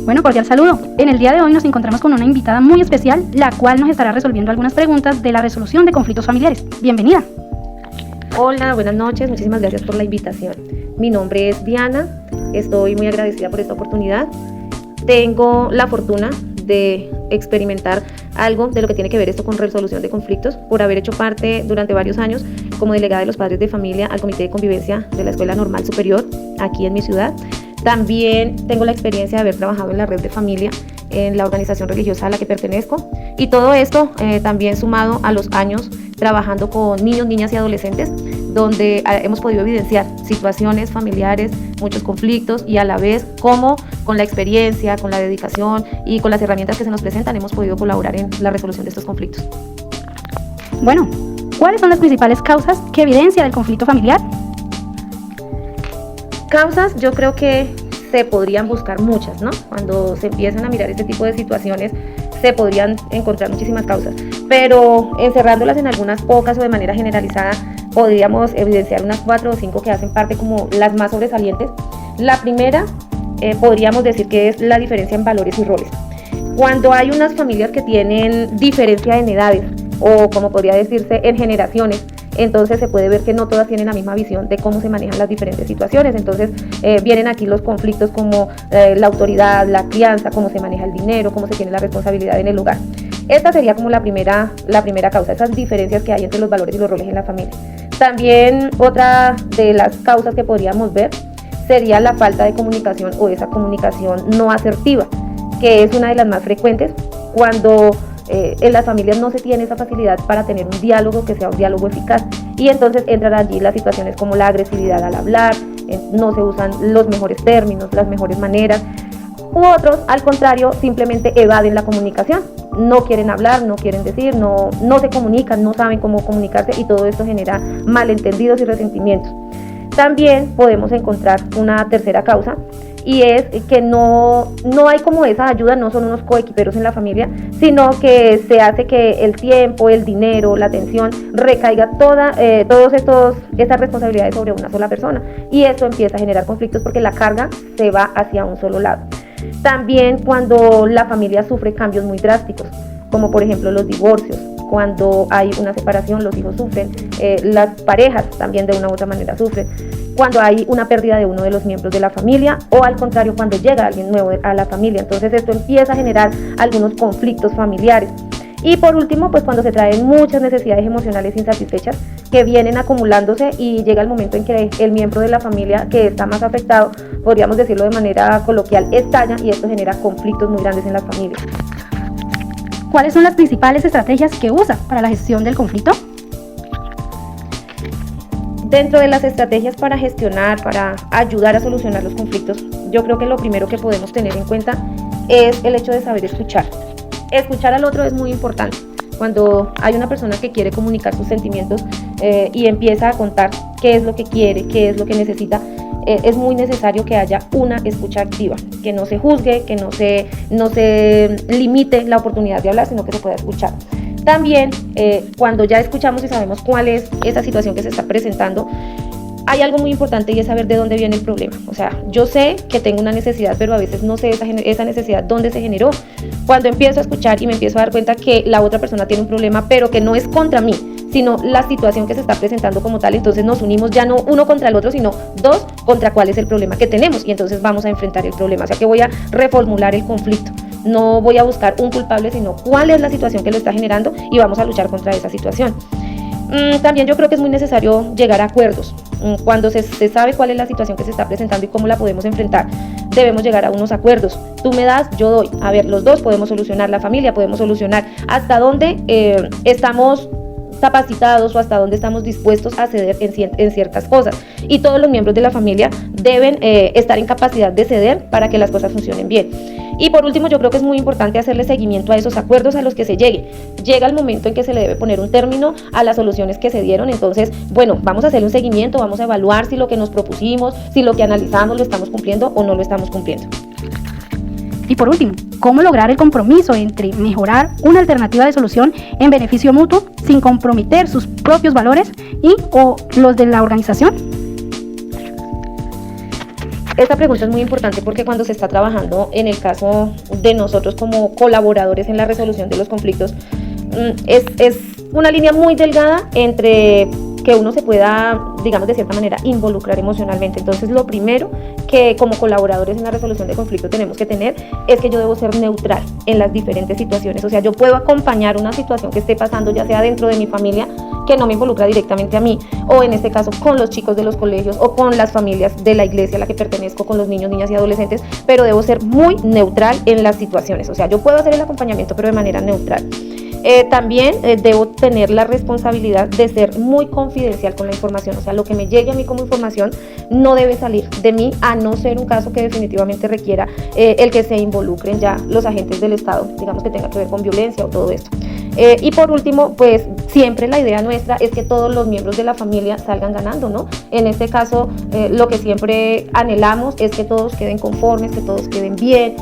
Bueno, cordial saludo. En el día de hoy nos encontramos con una invitada muy especial, la cual nos estará resolviendo algunas preguntas de la resolución de conflictos familiares. Bienvenida. Hola, buenas noches, muchísimas gracias por la invitación. Mi nombre es Diana, estoy muy agradecida por esta oportunidad. Tengo la fortuna de experimentar algo de lo que tiene que ver esto con resolución de conflictos por haber hecho parte durante varios años como delegada de los padres de familia al Comité de Convivencia de la Escuela Normal Superior aquí en mi ciudad. También tengo la experiencia de haber trabajado en la red de familia en la organización religiosa a la que pertenezco, y todo esto también sumado a los años trabajando con niños, niñas y adolescentes, donde hemos podido evidenciar situaciones familiares, muchos conflictos, y a la vez cómo con la experiencia, con la dedicación y con las herramientas que se nos presentan hemos podido colaborar en la resolución de estos conflictos. Bueno, ¿cuáles son las principales causas que evidencian el conflicto familiar? Causas, yo creo que se podrían buscar muchas, ¿no? Cuando se empiezan a mirar este tipo de situaciones, se podrían encontrar muchísimas causas, pero encerrándolas en algunas pocas o de manera generalizada, podríamos evidenciar unas 4 o 5 que hacen parte como las más sobresalientes. La primera, podríamos decir que es la diferencia en valores y roles. Cuando hay unas familias que tienen diferencia en edades, o como podría decirse, en generaciones, entonces se puede ver que no todas tienen la misma visión de cómo se manejan las diferentes situaciones. Entonces vienen aquí los conflictos como la autoridad, la crianza, cómo se maneja el dinero, cómo se tiene la responsabilidad en el hogar. Esta sería como la primera causa, esas diferencias que hay entre los valores y los roles en la familia. También otra de las causas que podríamos ver sería la falta de comunicación o esa comunicación no asertiva, que es una de las más frecuentes cuando en las familias no se tiene esa facilidad para tener un diálogo que sea un diálogo eficaz, y entonces entran allí las situaciones como la agresividad al hablar, no se usan los mejores términos, las mejores maneras, u otros al contrario simplemente evaden la comunicación, no quieren hablar, no quieren decir, no se comunican, no saben cómo comunicarse, y todo esto genera malentendidos y resentimientos. También podemos encontrar una tercera causa, y es que no hay como esa ayuda, no son unos coequiperos en la familia, sino que se hace que el tiempo, el dinero, la atención recaiga todas estas responsabilidades sobre una sola persona, y eso empieza a generar conflictos porque la carga se va hacia un solo lado. También cuando la familia sufre cambios muy drásticos, como por ejemplo los divorcios, cuando hay una separación los hijos sufren, las parejas también de una u otra manera sufren, cuando hay una pérdida de uno de los miembros de la familia, o al contrario cuando llega alguien nuevo a la familia. Entonces esto empieza a generar algunos conflictos familiares. Y por último, pues cuando se traen muchas necesidades emocionales insatisfechas que vienen acumulándose, y llega el momento en que el miembro de la familia que está más afectado, podríamos decirlo de manera coloquial, estalla, y esto genera conflictos muy grandes en las familias. ¿Cuáles son las principales estrategias que usa para la gestión del conflicto? Dentro de las estrategias para gestionar, para ayudar a solucionar los conflictos, yo creo que lo primero que podemos tener en cuenta es el hecho de saber escuchar. Escuchar al otro es muy importante. Cuando hay una persona que quiere comunicar sus sentimientos y empieza a contar qué es lo que quiere, qué es lo que necesita, es muy necesario que haya una escucha activa, que no se juzgue, que no se limite la oportunidad de hablar, sino que se pueda escuchar. También, cuando ya escuchamos y sabemos cuál es esa situación que se está presentando, hay algo muy importante, y es saber de dónde viene el problema. O sea, yo sé que tengo una necesidad, pero a veces no sé esa necesidad dónde se generó. Cuando empiezo a escuchar y me empiezo a dar cuenta que la otra persona tiene un problema, pero que no es contra mí, sino la situación que se está presentando como tal, entonces nos unimos ya no uno contra el otro, sino dos contra cuál es el problema que tenemos, y entonces vamos a enfrentar el problema. O sea que voy a reformular el conflicto. No voy a buscar un culpable, sino cuál es la situación que lo está generando, y vamos a luchar contra esa situación. También yo creo que es muy necesario llegar a acuerdos. Cuando se sabe cuál es la situación que se está presentando y cómo la podemos enfrentar, debemos llegar a unos acuerdos. Tú me das, yo doy. A ver, los dos podemos solucionar, la familia podemos solucionar hasta dónde estamos capacitados o hasta dónde estamos dispuestos a ceder en ciertas cosas, y todos los miembros de la familia deben estar en capacidad de ceder para que las cosas funcionen bien. Y por último, yo creo que es muy importante hacerle seguimiento a esos acuerdos a los que se llegue. Llega el momento en que se le debe poner un término a las soluciones que se dieron. Entonces, bueno, vamos a hacerle un seguimiento, vamos a evaluar si lo que nos propusimos, si lo que analizamos lo estamos cumpliendo o no lo estamos cumpliendo. Y por último, ¿cómo lograr el compromiso entre mejorar una alternativa de solución en beneficio mutuo sin comprometer sus propios valores y o los de la organización? Esta pregunta es muy importante porque cuando se está trabajando en el caso de nosotros como colaboradores en la resolución de los conflictos, es una línea muy delgada entre que uno se pueda, digamos, de cierta manera involucrar emocionalmente. Entonces, lo primero que como colaboradores en la resolución de conflicto tenemos que tener es que yo debo ser neutral en las diferentes situaciones. O sea, yo puedo acompañar una situación que esté pasando, ya sea dentro de mi familia, que no me involucra directamente a mí, o en este caso con los chicos de los colegios o con las familias de la iglesia a la que pertenezco, con los niños, niñas y adolescentes, pero debo ser muy neutral en las situaciones. O sea, yo puedo hacer el acompañamiento, pero de manera neutral. También debo tener la responsabilidad de ser muy confidencial con la información, o sea, lo que me llegue a mí como información no debe salir de mí, a no ser un caso que definitivamente requiera el que se involucren ya los agentes del Estado, digamos que tenga que ver con violencia o todo esto. Y por último, pues siempre la idea nuestra es que todos los miembros de la familia salgan ganando, ¿no? En este caso, lo que siempre anhelamos es que todos queden conformes, que todos queden bien,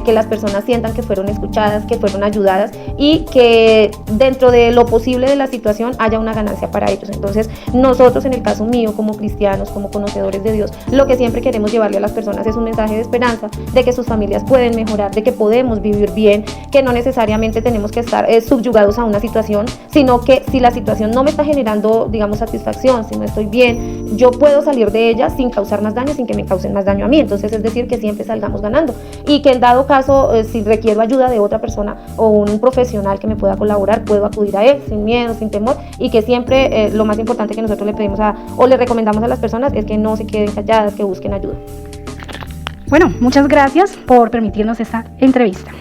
que las personas sientan que fueron escuchadas, que fueron ayudadas y que dentro de lo posible de la situación haya una ganancia para ellos. Entonces, nosotros en el caso mío, como cristianos, como conocedores de Dios, lo que siempre queremos llevarle a las personas es un mensaje de esperanza, de que sus familias pueden mejorar, de que podemos vivir bien, que no necesariamente tenemos que estar subyugados a una situación, sino que si la situación no me está generando, digamos, satisfacción, si no estoy bien, yo puedo salir de ella sin causar más daño, sin que me causen más daño a mí. Entonces, es decir, que siempre salgamos ganando y que en dado caso, si requiero ayuda de otra persona o un profesional que me pueda colaborar, puedo acudir a él sin miedo, sin temor, y que siempre lo más importante que nosotros le pedimos o le recomendamos a las personas es que no se queden calladas, que busquen ayuda. Bueno, muchas gracias por permitirnos esta entrevista.